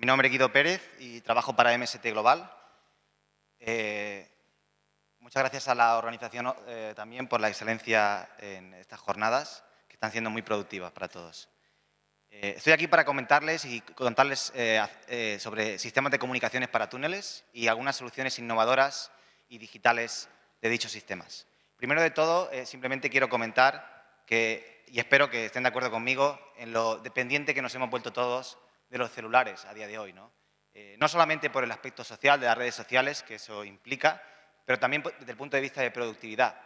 Mi nombre es Guido Pérez y trabajo para MST Global. Muchas gracias a la organización también por la excelencia en estas jornadas, que están siendo muy productivas para todos. Estoy aquí para comentarles y contarles sobre sistemas de comunicaciones para túneles y algunas soluciones innovadoras y digitales de dichos sistemas. Primero de todo, simplemente quiero comentar que, y espero que estén de acuerdo conmigo, en lo dependiente que nos hemos vuelto todos de los celulares a día de hoy, ¿no? No solamente por el aspecto social de las redes sociales, que eso implica, pero también desde el punto de vista de productividad.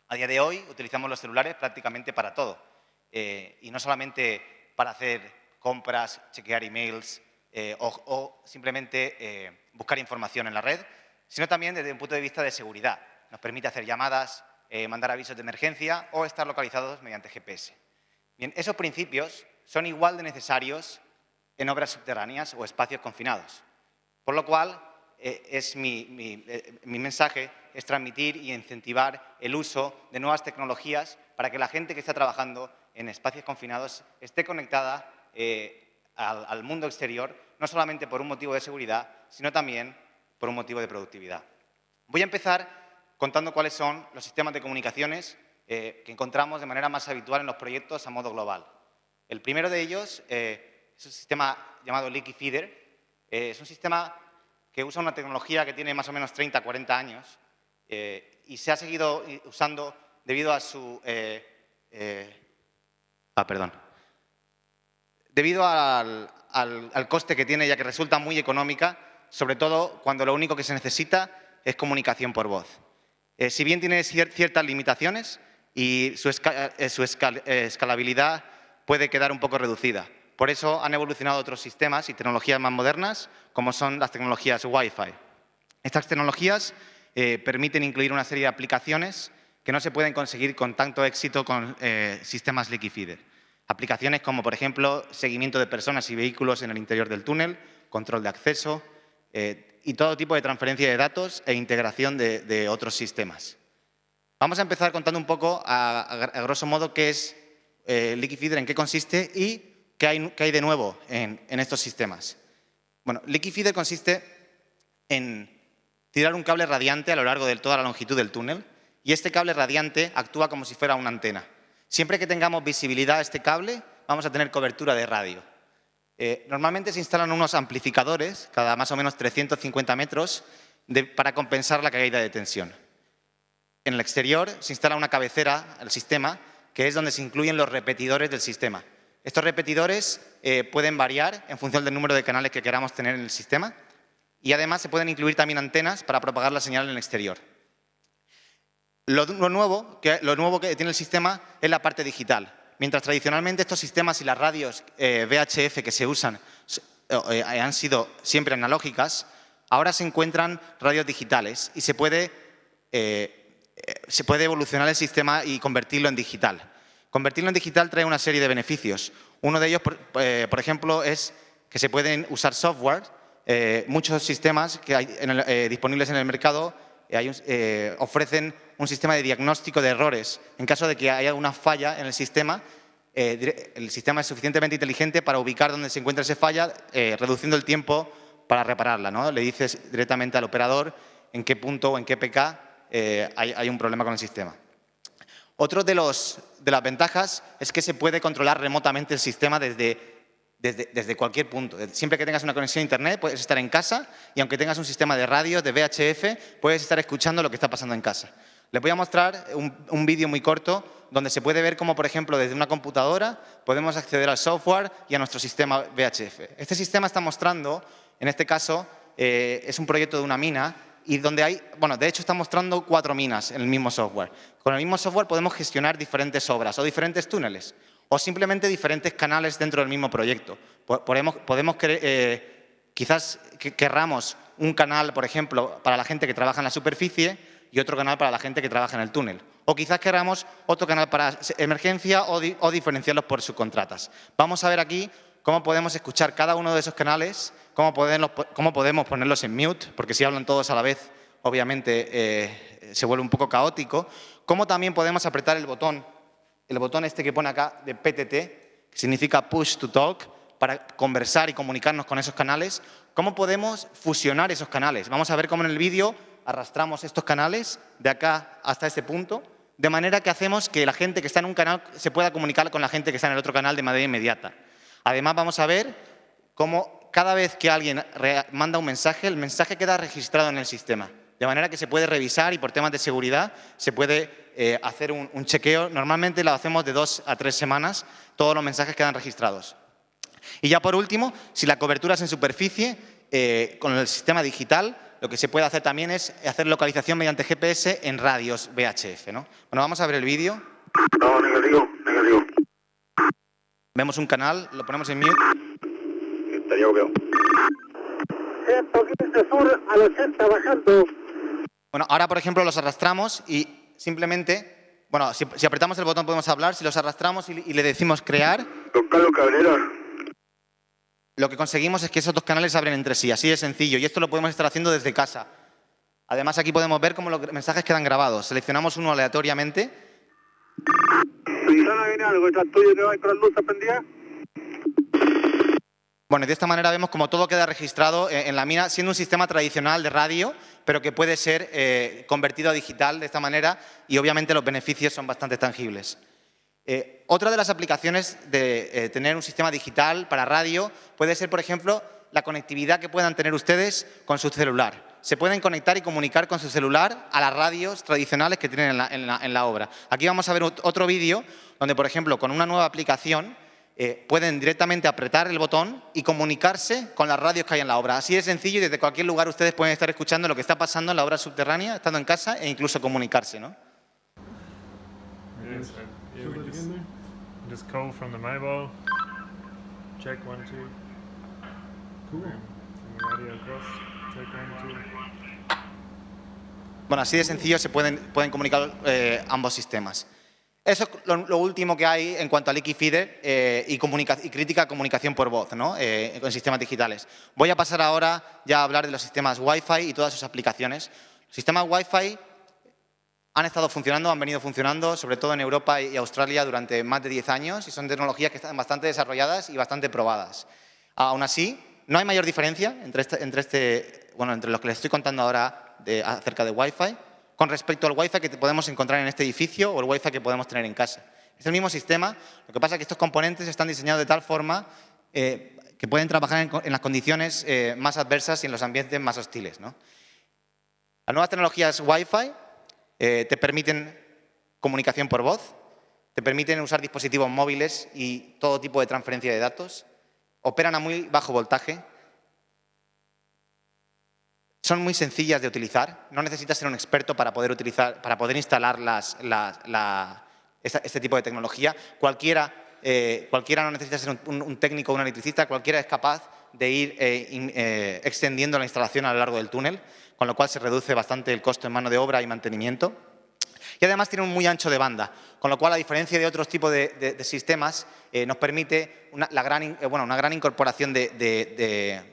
A día de hoy utilizamos los celulares prácticamente para todo, y no solamente para hacer compras, chequear emails o simplemente buscar información en la red, sino también desde un punto de vista de seguridad. Nos permite hacer llamadas, mandar avisos de emergencia o estar localizados mediante GPS. Bien, esos principios son igual de necesarios en obras subterráneas o espacios confinados. Por lo cual, mi mensaje es transmitir y incentivar el uso de nuevas tecnologías para que la gente que está trabajando en espacios confinados esté conectada al mundo exterior, no solamente por un motivo de seguridad, sino también por un motivo de productividad. Voy a empezar contando cuáles son los sistemas de comunicaciones que encontramos de manera más habitual en los proyectos a modo global. El primero de ellos es un sistema llamado Leaky Feeder. Es un sistema que usa una tecnología que tiene más o menos 30 40 años y se ha seguido usando debido a su... Debido al coste que tiene, ya que resulta muy económica, sobre todo cuando lo único que se necesita es comunicación por voz. Si bien tiene ciertas limitaciones y su escalabilidad puede quedar un poco reducida. Por eso han evolucionado otros sistemas y tecnologías más modernas, como son las tecnologías Wi-Fi. Estas tecnologías permiten incluir una serie de aplicaciones que no se pueden conseguir con tanto éxito con sistemas Leaky Feeder. Aplicaciones como, por ejemplo, seguimiento de personas y vehículos en el interior del túnel, control de acceso y todo tipo de transferencia de datos e integración de otros sistemas. Vamos a empezar contando un poco, a grosso modo, qué es Leaky Feeder, en qué consiste y qué hay de nuevo en estos sistemas. Bueno, Leaky Feeder consiste en tirar un cable radiante a lo largo de toda la longitud del túnel y este cable radiante actúa como si fuera una antena. Siempre que tengamos visibilidad a este cable, vamos a tener cobertura de radio. Normalmente se instalan unos amplificadores cada más o menos 350 metros para compensar la caída de tensión. En el exterior se instala una cabecera al sistema, que es donde se incluyen los repetidores del sistema. Estos repetidores pueden variar en función del número de canales que queramos tener en el sistema y además se pueden incluir también antenas para propagar la señal en el exterior. Lo nuevo que tiene el sistema es la parte digital. Mientras tradicionalmente estos sistemas y las radios VHF que se usan han sido siempre analógicas, ahora se encuentran radios digitales y se puede evolucionar el sistema y convertirlo en digital. Convertirlo en digital trae una serie de beneficios. Uno de ellos, por ejemplo, es que se pueden usar software. Muchos sistemas que hay disponibles en el mercado ofrecen un sistema de diagnóstico de errores. En caso de que haya una falla en el sistema es suficientemente inteligente para ubicar dónde se encuentra esa falla, reduciendo el tiempo para repararla, ¿no? Le dices directamente al operador en qué punto o en qué PK hay un problema con el sistema. Otro de las ventajas es que se puede controlar remotamente el sistema desde cualquier punto. Siempre que tengas una conexión a Internet, puedes estar en casa y aunque tengas un sistema de radio, de VHF, puedes estar escuchando lo que está pasando en casa. Les voy a mostrar un vídeo muy corto donde se puede ver cómo, por ejemplo, desde una computadora podemos acceder al software y a nuestro sistema VHF. Este sistema está mostrando, en este caso, es un proyecto de una mina y donde hay, bueno, de hecho está mostrando 4 minas en el mismo software. Con el mismo software podemos gestionar diferentes obras o diferentes túneles o simplemente diferentes canales dentro del mismo proyecto. Quizás querramos un canal, por ejemplo, para la gente que trabaja en la superficie y otro canal para la gente que trabaja en el túnel. O quizás queramos otro canal para emergencia o diferenciarlos por subcontratas. Vamos a ver aquí cómo podemos escuchar cada uno de esos canales, cómo podemos ponerlos en mute, porque si hablan todos a la vez, obviamente se vuelve un poco caótico. Cómo también podemos apretar el botón este que pone acá de PTT, que significa Push to Talk, para conversar y comunicarnos con esos canales, ¿cómo podemos fusionar esos canales? Vamos a ver cómo en el vídeo arrastramos estos canales de acá hasta este punto, de manera que hacemos que la gente que está en un canal se pueda comunicar con la gente que está en el otro canal de manera inmediata. Además, vamos a ver cómo cada vez que alguien manda un mensaje, el mensaje queda registrado en el sistema, de manera que se puede revisar y por temas de seguridad se puede hacer un chequeo. Normalmente lo hacemos de 2 a 3 semanas, todos los mensajes quedan registrados. Y ya por último, si la cobertura es en superficie, con el sistema digital, lo que se puede hacer también es hacer localización mediante GPS en radios VHF, ¿no? Bueno, vamos a ver el vídeo. No, negativo. Vemos un canal, lo ponemos en mute. Estaría bloqueado. 115 sur al 80 bajando. Bueno, ahora por ejemplo los arrastramos y simplemente, bueno, si apretamos el botón podemos hablar, si los arrastramos y le decimos crear, Don Carlos Cabrera. lo que conseguimos es que esos dos canales se abren entre sí, así de sencillo, y esto lo podemos estar haciendo desde casa. Además, aquí podemos ver cómo los mensajes quedan grabados. Seleccionamos uno aleatoriamente. Susana, viene algo, ¿estás tuyo que va con las luces prendidas? Bueno, y de esta manera vemos cómo todo queda registrado en la mina, siendo un sistema tradicional de radio, pero que puede ser convertido a digital de esta manera, y obviamente los beneficios son bastante tangibles. Otra de las aplicaciones de tener un sistema digital para radio puede ser, por ejemplo, la conectividad que puedan tener ustedes con su celular. Se pueden conectar y comunicar con su celular a las radios tradicionales que tienen en la obra. Aquí vamos a ver otro vídeo donde, por ejemplo, con una nueva aplicación pueden directamente apretar el botón y comunicarse con las radios que hay en la obra. Así de sencillo, y desde cualquier lugar ustedes pueden estar escuchando lo que está pasando en la obra subterránea, estando en casa e incluso comunicarse, ¿no? Yes, yeah, we just call from the mobile. Check 1, 2. Cool. From the radio across. Check 1, 2. Bueno, así de sencillo se pueden comunicar ambos sistemas. Eso es lo último que hay en cuanto a leaky feeder y crítica comunicación por voz, ¿no? Con sistemas digitales. Voy a pasar ahora ya a hablar de los sistemas Wi-Fi y todas sus aplicaciones. Los sistemas Wi-Fi han estado funcionando, han venido funcionando, sobre todo en Europa y Australia durante más de 10 años, y son tecnologías que están bastante desarrolladas y bastante probadas. Aún así, no hay mayor diferencia entre lo que les estoy contando ahora acerca de Wi-Fi con respecto al Wi-Fi que podemos encontrar en este edificio o el Wi-Fi que podemos tener en casa. Es el mismo sistema, lo que pasa es que estos componentes están diseñados de tal forma que pueden trabajar en las condiciones más adversas y en los ambientes más hostiles, ¿no? Las nuevas tecnologías Wi-Fi te permiten comunicación por voz, te permiten usar dispositivos móviles y todo tipo de transferencia de datos, operan a muy bajo voltaje, son muy sencillas de utilizar, no necesitas ser un experto para poder instalar este tipo de tecnología. Cualquiera no necesita ser un técnico o un electricista, cualquiera es capaz de ir extendiendo la instalación a lo largo del túnel, con lo cual se reduce bastante el costo en mano de obra y mantenimiento. Y además tiene un muy ancho de banda, con lo cual, a diferencia de otros tipos de sistemas, nos permite una gran incorporación de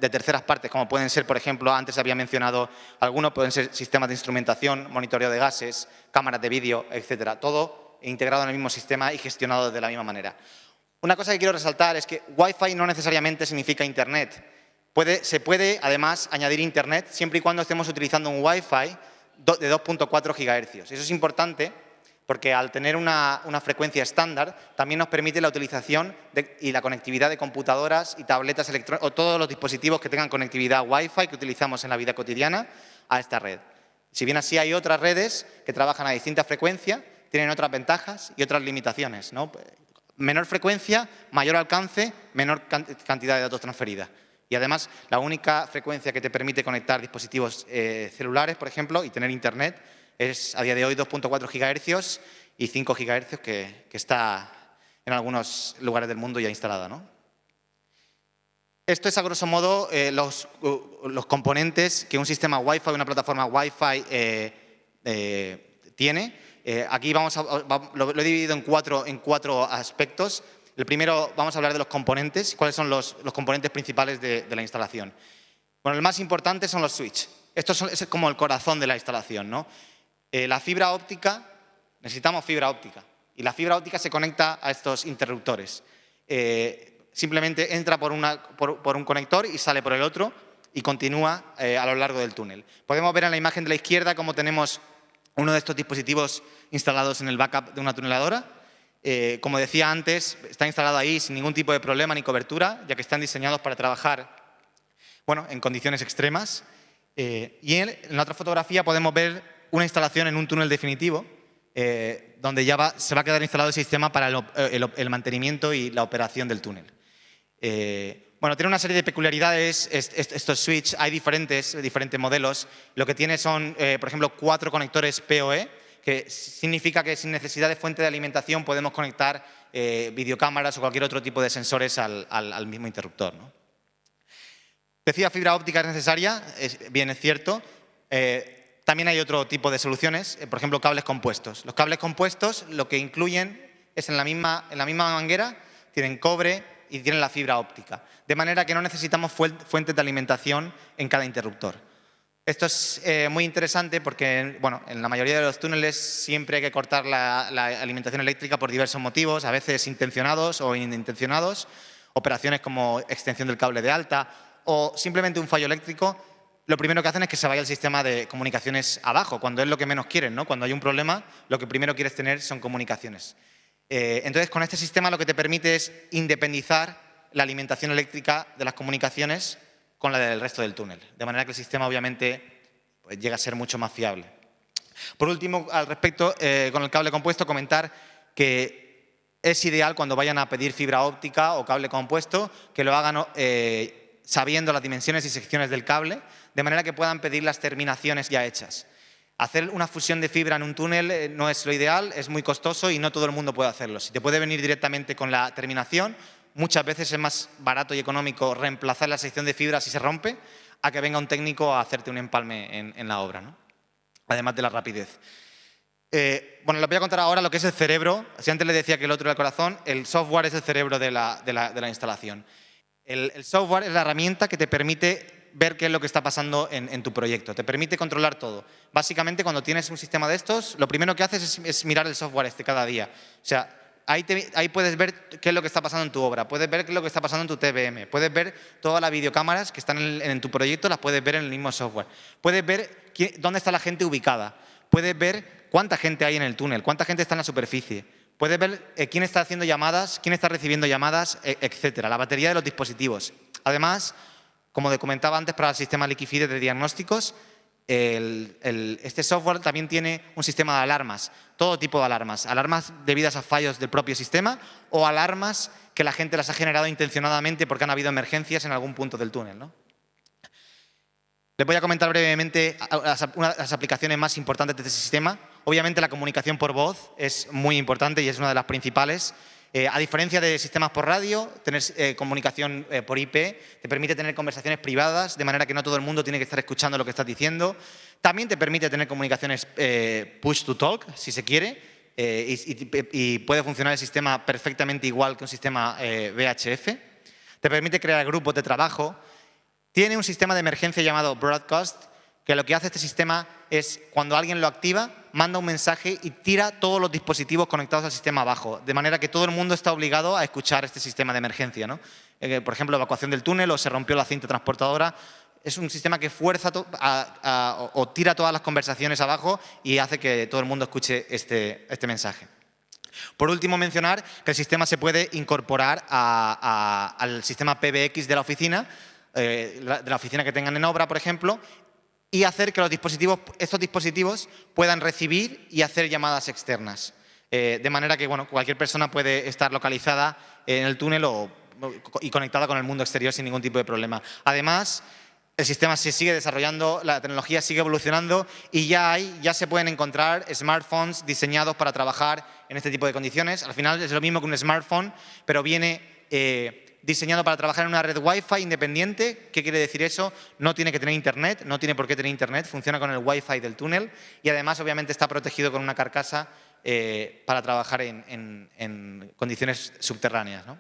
terceras partes, como pueden ser, por ejemplo, antes había mencionado algunos, pueden ser sistemas de instrumentación, monitoreo de gases, cámaras de vídeo, etcétera. Todo integrado en el mismo sistema y gestionado de la misma manera. Una cosa que quiero resaltar es que Wi-Fi no necesariamente significa Internet. Se puede, además, añadir Internet siempre y cuando estemos utilizando un Wi-Fi de 2.4 GHz. Eso es importante porque al tener una frecuencia estándar también nos permite la utilización y la conectividad de computadoras y tabletas electrónicas o todos los dispositivos que tengan conectividad Wi-Fi que utilizamos en la vida cotidiana a esta red. Si bien así hay otras redes que trabajan a distinta frecuencia, tienen otras ventajas y otras limitaciones, ¿no? Menor frecuencia, mayor alcance, menor cantidad de datos transferida. Y además, la única frecuencia que te permite conectar dispositivos celulares, por ejemplo, y tener Internet, es a día de hoy 2.4 GHz y 5 GHz que está en algunos lugares del mundo ya instalada, ¿no? Esto es, a grosso modo, los componentes que un sistema Wi-Fi, una plataforma Wi-Fi tiene. Aquí lo he dividido en cuatro aspectos. El primero, vamos a hablar de los componentes. ¿Cuáles son los componentes principales de la instalación? Bueno, el más importante son los switches. Es como el corazón de la instalación, ¿no? La fibra óptica, necesitamos fibra óptica. Y la fibra óptica se conecta a estos interruptores. simplemente entra por un conector y sale por el otro y continúa a lo largo del túnel. Podemos ver en la imagen de la izquierda cómo tenemos uno de estos dispositivos instalados en el backup de una tuneladora. Como decía antes, está instalado ahí sin ningún tipo de problema ni cobertura, ya que están diseñados para trabajar en condiciones extremas. Y en la otra fotografía podemos ver una instalación en un túnel definitivo, donde ya se va a quedar instalado el sistema para el mantenimiento y la operación del túnel. Tiene una serie de peculiaridades estos switch, hay diferentes modelos. Lo que tiene son, por ejemplo, 4 conectores PoE, que significa que sin necesidad de fuente de alimentación podemos conectar videocámaras o cualquier otro tipo de sensores al mismo interruptor, ¿no? Decía, fibra óptica es necesaria, bien es cierto. También hay otro tipo de soluciones, por ejemplo, cables compuestos. Los cables compuestos lo que incluyen es en la misma manguera, tienen cobre y tienen la fibra óptica, de manera que no necesitamos fuentes de alimentación en cada interruptor. Esto es muy interesante porque en la mayoría de los túneles siempre hay que cortar la alimentación eléctrica por diversos motivos, a veces intencionados o inintencionados, operaciones como extensión del cable de alta o simplemente un fallo eléctrico. Lo primero que hacen es que se vaya el sistema de comunicaciones abajo, cuando es lo que menos quieren, ¿no? Cuando hay un problema, lo que primero quieres tener son comunicaciones. Entonces, con este sistema lo que te permite es independizar la alimentación eléctrica de las comunicaciones con la del resto del túnel, de manera que el sistema obviamente llega a ser mucho más fiable. Por último, al respecto, con el cable compuesto, comentar que es ideal cuando vayan a pedir fibra óptica o cable compuesto que lo hagan sabiendo las dimensiones y secciones del cable, de manera que puedan pedir las terminaciones ya hechas. Hacer una fusión de fibra en un túnel no es lo ideal, es muy costoso y no todo el mundo puede hacerlo. Si te puede venir directamente con la terminación, muchas veces es más barato y económico reemplazar la sección de fibra si se rompe a que venga un técnico a hacerte un empalme en la obra, ¿no? Además de la rapidez. Les voy a contar ahora lo que es el cerebro. Si antes les decía que el otro era el corazón, el software es el cerebro de la instalación. El software es la herramienta que te permite ver qué es lo que está pasando en tu proyecto. Te permite controlar todo. Básicamente, cuando tienes un sistema de estos, lo primero que haces es mirar el software cada día. O sea, ahí puedes ver qué es lo que está pasando en tu obra, puedes ver qué es lo que está pasando en tu TBM, puedes ver todas las videocámaras que están en tu proyecto, las puedes ver en el mismo software. Puedes ver dónde está la gente ubicada, puedes ver cuánta gente hay en el túnel, cuánta gente está en la superficie. Puedes ver quién está haciendo llamadas, quién está recibiendo llamadas, etcétera. La batería de los dispositivos. Además, como comentaba antes, para el sistema Liquifide de diagnósticos, este software también tiene un sistema de alarmas, todo tipo de alarmas. Alarmas debidas a fallos del propio sistema o alarmas que la gente las ha generado intencionadamente porque han habido emergencias en algún punto del túnel, ¿no? Les voy a comentar brevemente las aplicaciones más importantes de este sistema. Obviamente la comunicación por voz es muy importante y es una de las principales. A diferencia de sistemas por radio, tener comunicación por IP te permite tener conversaciones privadas, de manera que no todo el mundo tiene que estar escuchando lo que estás diciendo. También te permite tener comunicaciones push to talk, si se quiere, y puede funcionar el sistema perfectamente igual que un sistema VHF. Te permite crear grupos de trabajo. Tiene un sistema de emergencia llamado Broadcast, que lo que hace este sistema es, cuando alguien lo activa, manda un mensaje y tira todos los dispositivos conectados al sistema abajo, de manera que todo el mundo está obligado a escuchar este sistema de emergencia, ¿no? Por ejemplo, evacuación del túnel o se rompió la cinta transportadora. Es un sistema que fuerza o tira todas las conversaciones abajo y hace que todo el mundo escuche este mensaje. Por último, mencionar que el sistema se puede incorporar al sistema PBX de la oficina que tengan en obra, por ejemplo, y hacer que estos dispositivos puedan recibir y hacer llamadas externas. De manera que cualquier persona puede estar localizada en el túnel y conectada con el mundo exterior sin ningún tipo de problema. Además, el sistema se sigue desarrollando, la tecnología sigue evolucionando y ya se pueden encontrar smartphones diseñados para trabajar en este tipo de condiciones. Al final es lo mismo que un smartphone, pero viene diseñado para trabajar en una red Wi-Fi independiente. ¿Qué quiere decir eso? No tiene que tener internet, no tiene por qué tener internet, funciona con el Wi-Fi del túnel y además obviamente está protegido con una carcasa para trabajar en condiciones subterráneas, ¿no?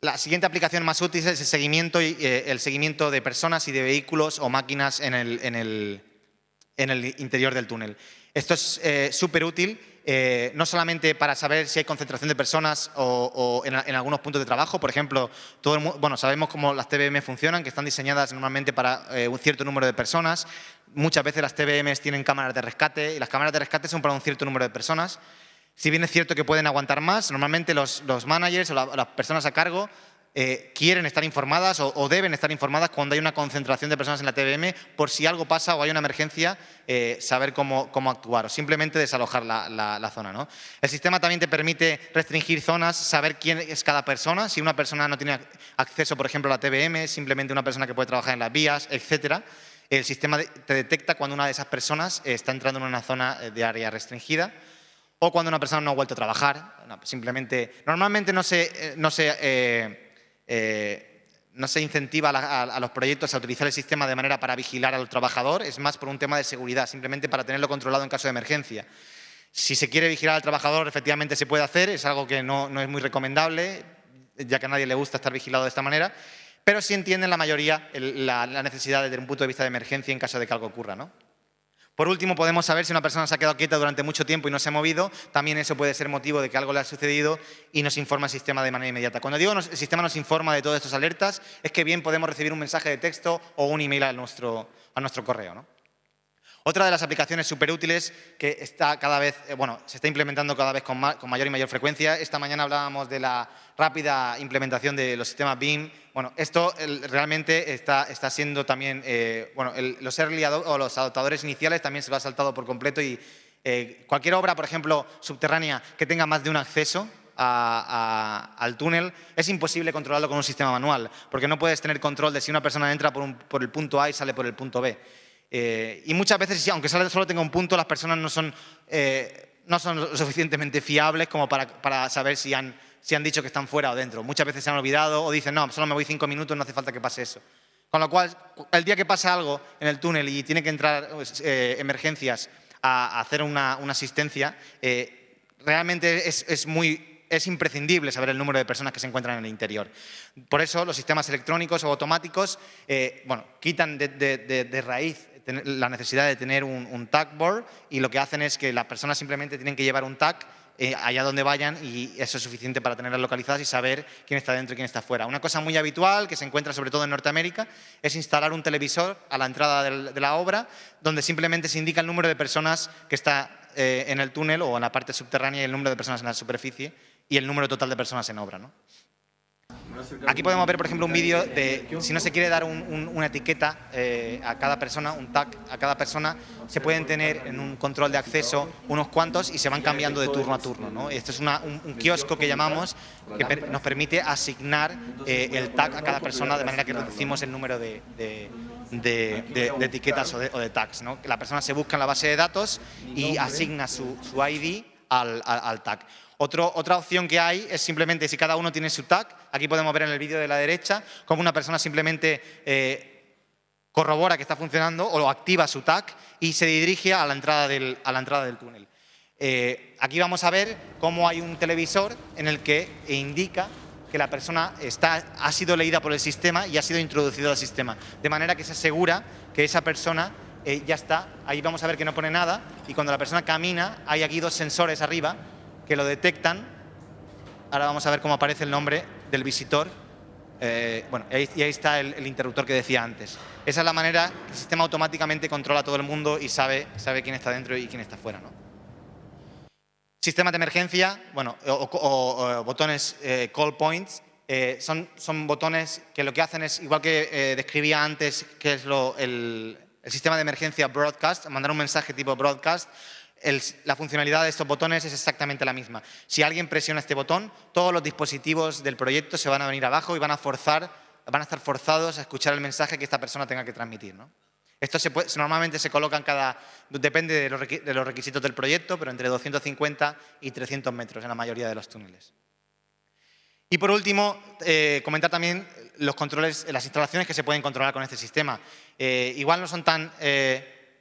La siguiente aplicación más útil es el seguimiento de personas y de vehículos o máquinas en el interior del túnel. Esto es súper útil no solamente para saber si hay concentración de personas o en algunos puntos de trabajo. Por ejemplo, sabemos cómo las TBM funcionan, que están diseñadas normalmente para un cierto número de personas. Muchas veces las TBMs tienen cámaras de rescate y las cámaras de rescate son para un cierto número de personas. Si bien es cierto que pueden aguantar más, normalmente los managers o las personas a cargo quieren estar informadas o deben estar informadas cuando hay una concentración de personas en la TBM por si algo pasa o hay una emergencia, saber cómo actuar o simplemente desalojar la zona, ¿no? El sistema también te permite restringir zonas, saber quién es cada persona. Si una persona no tiene acceso, por ejemplo, a la TBM, simplemente una persona que puede trabajar en las vías, etcétera. El sistema te detecta cuando una de esas personas está entrando en una zona de área restringida o cuando una persona no ha vuelto a trabajar. Simplemente, normalmente no se incentiva a los proyectos a utilizar el sistema de manera para vigilar al trabajador, es más por un tema de seguridad, simplemente para tenerlo controlado en caso de emergencia. Si se quiere vigilar al trabajador, efectivamente se puede hacer, es algo que no es muy recomendable, ya que a nadie le gusta estar vigilado de esta manera, pero sí entienden la mayoría la necesidad desde un punto de vista de emergencia en caso de que algo ocurra, ¿no? Por último, podemos saber si una persona se ha quedado quieta durante mucho tiempo y no se ha movido. También eso puede ser motivo de que algo le ha sucedido y nos informa el sistema de manera inmediata. Cuando digo el sistema nos informa de todas estas alertas, es que bien podemos recibir un mensaje de texto o un email a nuestro correo, ¿no? Otra de las aplicaciones súper útiles que está se está implementando cada vez con mayor y mayor frecuencia. Esta mañana hablábamos de la rápida implementación de los sistemas BIM. Bueno, esto realmente está siendo también, los early o los adoptadores iniciales también se lo ha saltado por completo y cualquier obra, por ejemplo, subterránea que tenga más de un acceso al túnel, es imposible controlarlo con un sistema manual, porque no puedes tener control de si una persona entra por el punto A y sale por el punto B. Y muchas veces, aunque solo tenga un punto, las personas no son lo suficientemente fiables como para saber si han dicho que están fuera o dentro. Muchas veces se han olvidado o dicen, no, solo me voy 5 minutos, no hace falta que pase eso. Con lo cual, el día que pasa algo en el túnel y tiene que entrar emergencias a hacer una asistencia, realmente es imprescindible saber el número de personas que se encuentran en el interior. Por eso, los sistemas electrónicos o automáticos quitan de raíz la necesidad de tener un tag board y lo que hacen es que las personas simplemente tienen que llevar un tag allá donde vayan y eso es suficiente para tenerlas localizadas y saber quién está dentro y quién está fuera. Una cosa muy habitual que se encuentra sobre todo en Norteamérica es instalar un televisor a la entrada de la obra donde simplemente se indica el número de personas que está en el túnel o en la parte subterránea y el número de personas en la superficie y el número total de personas en obra, ¿no? Aquí podemos ver, por ejemplo, un vídeo de si no se quiere dar una etiqueta a cada persona, un tag a cada persona, se pueden tener en un control de acceso unos cuantos y se van cambiando de turno a turno, ¿no? Esto es un kiosco que llamamos que nos permite asignar el tag a cada persona de manera que reducimos el número de etiquetas o de tags, ¿no? La persona se busca en la base de datos y asigna su ID al tag. Otra opción que hay es simplemente si cada uno tiene su tag. Aquí podemos ver en el vídeo de la derecha cómo una persona simplemente corrobora que está funcionando o activa su tag y se dirige a la entrada del túnel. Aquí vamos a ver cómo hay un televisor en el que indica que la persona ha sido leída por el sistema y ha sido introducido al sistema, de manera que se asegura que esa persona ya está. Ahí vamos a ver que no pone nada y cuando la persona camina hay aquí 2 sensores arriba que lo detectan. Ahora vamos a ver cómo aparece el nombre del visitor. Y ahí está el interruptor que decía antes. Esa es la manera que el sistema automáticamente controla a todo el mundo y sabe quién está dentro y quién está fuera, ¿no? Sistemas de emergencia, o botones call points, son botones que lo que hacen es, igual que describía antes, que es el sistema de emergencia broadcast, mandar un mensaje tipo broadcast. La funcionalidad de estos botones es exactamente la misma. Si alguien presiona este botón, todos los dispositivos del proyecto se van a venir abajo y van a estar forzados a escuchar el mensaje que esta persona tenga que transmitir, ¿no? Esto normalmente se colocan depende de los requisitos del proyecto, pero entre 250 y 300 metros en la mayoría de los túneles. Y por último, comentar también los controles, las instalaciones que se pueden controlar con este sistema. Igual no son tan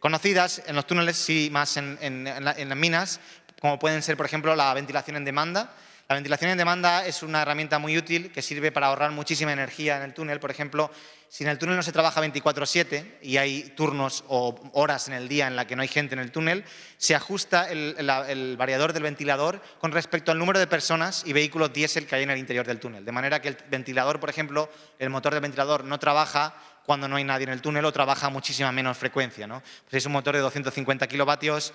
conocidas en los túneles, sí más en las minas, como pueden ser, por ejemplo, la ventilación en demanda. La ventilación en demanda es una herramienta muy útil que sirve para ahorrar muchísima energía en el túnel. Por ejemplo, si en el túnel no se trabaja 24/7 y hay turnos o horas en el día en la que no hay gente en el túnel, se ajusta el variador del ventilador con respecto al número de personas y vehículos diésel que hay en el interior del túnel. De manera que el ventilador, por ejemplo, el motor del ventilador no trabaja cuando no hay nadie en el túnel o trabaja a muchísima menos frecuencia, ¿no? Pues si es un motor de 250 kilovatios,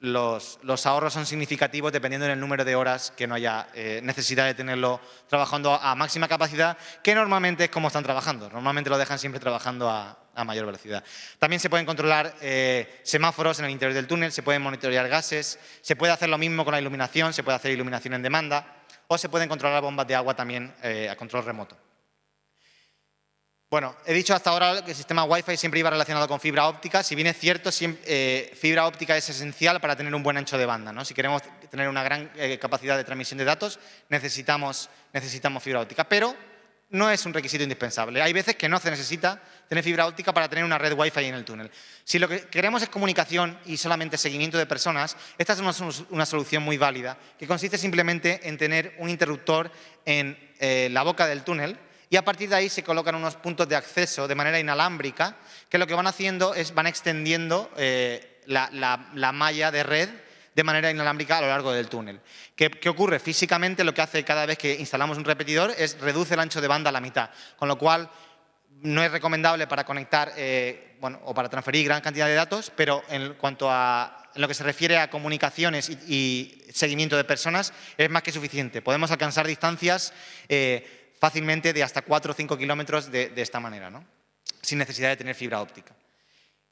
los ahorros son significativos dependiendo del número de horas que no haya necesidad de tenerlo trabajando a máxima capacidad, que normalmente es como están trabajando. Normalmente lo dejan siempre trabajando a mayor velocidad. También se pueden controlar semáforos en el interior del túnel, se pueden monitorear gases, se puede hacer lo mismo con la iluminación, se puede hacer iluminación en demanda o se pueden controlar bombas de agua también a control remoto. Bueno, he dicho hasta ahora que el sistema Wi-Fi siempre iba relacionado con fibra óptica. Si bien es cierto, fibra óptica es esencial para tener un buen ancho de banda, ¿no? Si queremos tener una gran capacidad de transmisión de datos, necesitamos fibra óptica, pero no es un requisito indispensable. Hay veces que no se necesita tener fibra óptica para tener una red Wi-Fi en el túnel. Si lo que queremos es comunicación y solamente seguimiento de personas, esta es una solución muy válida, que consiste simplemente en tener un interruptor en la boca del túnel, y a partir de ahí se colocan unos puntos de acceso de manera inalámbrica, que lo que van haciendo es van extendiendo la malla de red de manera inalámbrica a lo largo del túnel. ¿Qué ocurre? Físicamente lo que hace cada vez que instalamos un repetidor es reduce el ancho de banda a la mitad, con lo cual no es recomendable para conectar o para transferir gran cantidad de datos, pero en cuanto a lo que se refiere a comunicaciones y seguimiento de personas es más que suficiente. Podemos alcanzar distancias fácilmente de hasta 4 o 5 kilómetros de esta manera, ¿no? Sin necesidad de tener fibra óptica.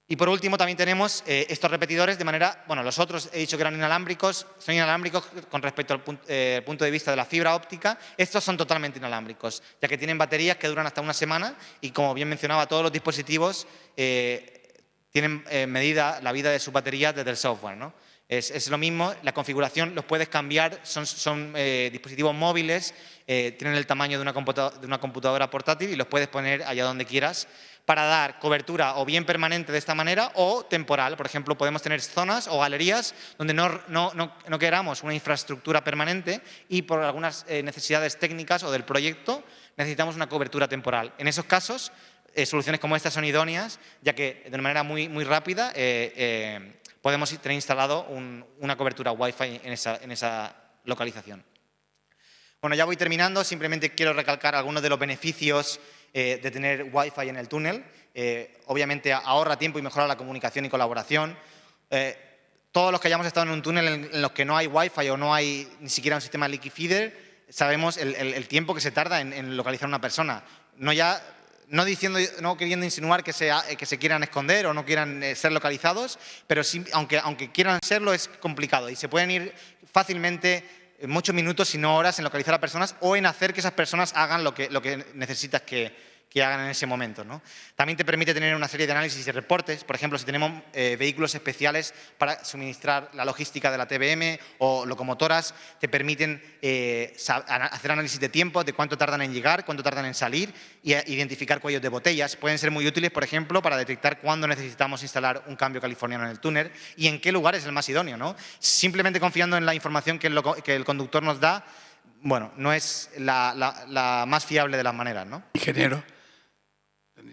Y por último también tenemos estos repetidores de manera, los otros he dicho que eran inalámbricos, son inalámbricos con respecto al punto de vista de la fibra óptica. Estos son totalmente inalámbricos, ya que tienen baterías que duran hasta una semana y, como bien mencionaba, todos los dispositivos tienen medida la vida de su batería desde el software, ¿no? Es lo mismo, la configuración los puedes cambiar, son dispositivos móviles, tienen el tamaño de una computadora portátil y los puedes poner allá donde quieras para dar cobertura o bien permanente de esta manera o temporal. Por ejemplo, podemos tener zonas o galerías donde no queramos una infraestructura permanente y por algunas necesidades técnicas o del proyecto necesitamos una cobertura temporal. En esos casos, soluciones como estas son idóneas, ya que de manera muy rápida podemos tener instalado una cobertura Wi-Fi en esa localización. Bueno, ya voy terminando. Simplemente quiero recalcar algunos de los beneficios de tener Wi-Fi en el túnel. Obviamente ahorra tiempo y mejora la comunicación y colaboración. Todos los que hayamos estado en un túnel en los que no hay Wi-Fi o no hay ni siquiera un sistema leaky feeder, sabemos el tiempo que se tarda en localizar a una persona. No queriendo insinuar que se quieran esconder o no quieran ser localizados, pero sí, aunque quieran serlo, es complicado y se pueden ir fácilmente muchos minutos, si no horas, en localizar a personas o en hacer que esas personas hagan lo que necesitas que hagan en ese momento, ¿no? También te permite tener una serie de análisis y reportes. Por ejemplo, si tenemos vehículos especiales para suministrar la logística de la TBM o locomotoras, te permiten hacer análisis de tiempo, de cuánto tardan en llegar, cuánto tardan en salir y identificar cuellos de botellas. Pueden ser muy útiles, por ejemplo, para detectar cuándo necesitamos instalar un cambio californiano en el túnel y en qué lugar es el más idóneo, ¿no? Simplemente confiando en la información que el conductor nos da, no es la más fiable de las maneras, ¿no? Ingeniero.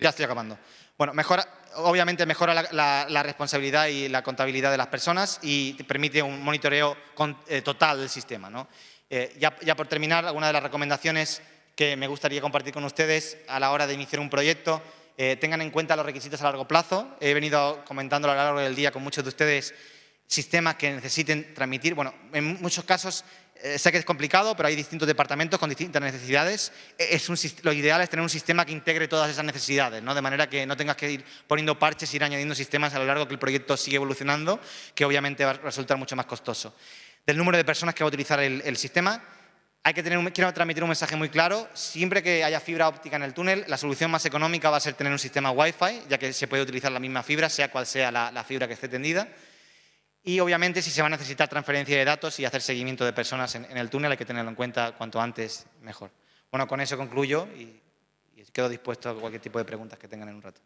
Ya estoy acabando. Obviamente mejora la responsabilidad y la contabilidad de las personas y te permite un monitoreo total del sistema, ¿no? Ya por terminar, algunas de las recomendaciones que me gustaría compartir con ustedes a la hora de iniciar un proyecto. Tengan en cuenta los requisitos a largo plazo. He venido comentando a lo largo del día con muchos de ustedes sistemas que necesiten transmitir. En muchos casos sé que es complicado, pero hay distintos departamentos con distintas necesidades. Lo ideal es tener un sistema que integre todas esas necesidades, ¿no? De manera que no tengas que ir poniendo parches, ir añadiendo sistemas a lo largo que el proyecto sigue evolucionando, que obviamente va a resultar mucho más costoso. Del número de personas que va a utilizar el sistema, quiero transmitir un mensaje muy claro. Siempre que haya fibra óptica en el túnel, la solución más económica va a ser tener un sistema Wi-Fi, ya que se puede utilizar la misma fibra, sea cual sea la fibra que esté tendida. Y obviamente si se va a necesitar transferencia de datos y hacer seguimiento de personas en el túnel, hay que tenerlo en cuenta cuanto antes mejor. Con eso concluyo y quedo dispuesto a cualquier tipo de preguntas que tengan en un rato.